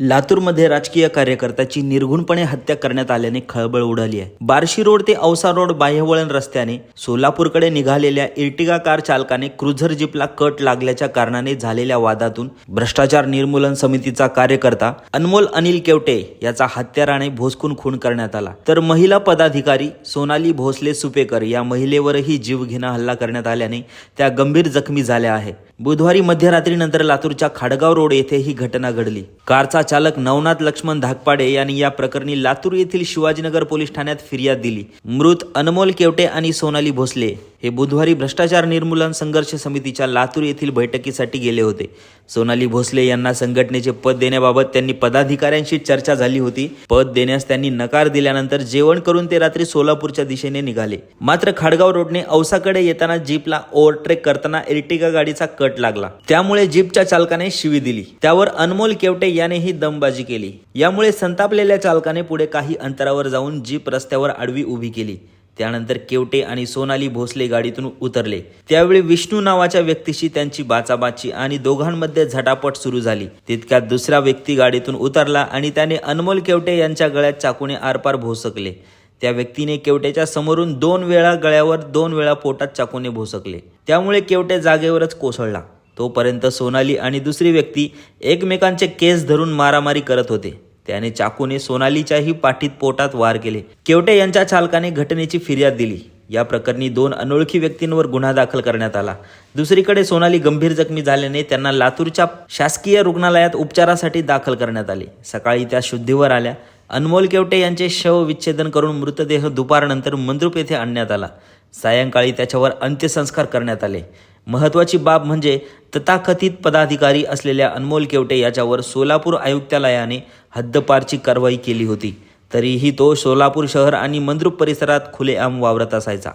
लातूरमध्ये राजकीय कार्यकर्त्याची निर्घुणपणे हत्या करण्यात आल्याने खळबळ उडाली आहे। बार्शी रोड ते औसा रोड बाह्यवळण रस्त्याने सोलापूरकडे निघालेल्या इर्टिगा कार चालकाने क्रुझर जीपला कट लागल्याच्या कारणाने झालेल्या वादातून भ्रष्टाचार निर्मूलन समितीचा कार्यकर्ता अनमोल अनिल केवटे याचा हत्याराने भोसकून खून करण्यात आला, तर महिला पदाधिकारी सोनाली भोसले सुपेकर या महिलेवरही जीवघेणा हल्ला करण्यात आल्याने त्या गंभीर जखमी झाल्या आहेत। बुधवारी मध्यरात्रीनंतर लातूरच्या खाडगाव रोड येथे ही घटना घडली। कारचा चालक नवनाथ लक्ष्मण धाकपाडे यांनी या प्रकरणी लातूर येथील शिवाजीनगर पोलीस ठाण्यात फिर्याद दिली। मृत अनमोल केवटे आणि सोनाली भोसले हे बुधवारी भ्रष्टाचार निर्मूलन संघर्ष समितीच्या लातूर येथील बैठकीसाठी गेले होते। सोनाली भोसले यांना संघटनेचे पद देण्याबाबत त्यांनी पदाधिकाऱ्यांशी चर्चा झाली होती। पद देण्यास त्यांनी नकार दिल्यानंतर जेवण करून ते रात्री सोलापूरच्या दिशेने निघाले। मात्र खाडगाव रोडने औसाकडे येताना जीपला ओव्हरटेक करताना इर्टिगा गाडीचा कट लागला, त्यामुळे जीपच्या चालकाने शिवी दिली। त्यावर अनमोल केवटे यानेही दमबाजी केली। यामुळे संतापलेल्या चालकाने पुढे काही अंतरावर जाऊन जीप रस्त्यावर आडवी उभी केली। त्यानंतर केवटे आणि सोनाली भोसले गाडीतून उतरले। त्यावेळी विष्णू नावाच्या व्यक्तीशी त्यांची बाचाबाची आणि दोघांमध्ये झटापट सुरू झाली। तितक्यात दुसरा व्यक्ती गाडीतून उतरला आणि त्याने अनमोल केवटे यांच्या गळ्यात चाकूने आरपार भोसकले। त्या व्यक्तीने केवटेच्या समोरून 2 वेळा गळ्यावर 2 वेळा पोटात चाकूने भोसकले। त्यामुळे केवटे जागेवरच कोसळला। तोपर्यंत सोनाली आणि दुसरी व्यक्ती एकमेकांचे केस धरून मारामारी करत होते। त्याने चाकूने सोनालीच्याही पाठीत पोटात वार केले। केवटे यांच्या चालकाने घटनेची फिर्याद दिली। या प्रकरणी 2 अनोळखी व्यक्तींवर गुन्हा दाखल करण्यात आला। दुसरीकडे सोनाली गंभीर जखमी झाल्याने त्यांना लातूरच्या शासकीय रुग्णालयात उपचारासाठी दाखल करण्यात आले। सकाळी त्या शुद्धीवर आल्या। अनमोल केवटे यांचे शव विच्छेदन करून मृतदेह दुपारनंतर मंद्रुप येथे आणण्यात आला। सायंकाळी त्याच्यावर अंत्यसंस्कार करण्यात आले। महत्त्वाची बाब म्हणजे तथाकथित पदाधिकारी असलेल्या अनमोल केवटे याच्यावर सोलापूर आयुक्तालयाने हद्दपारची कारवाई केली होती, तरीही तो सोलापूर शहर आणि मंद्रुप परिसरात खुलेआम वावरत असायचा।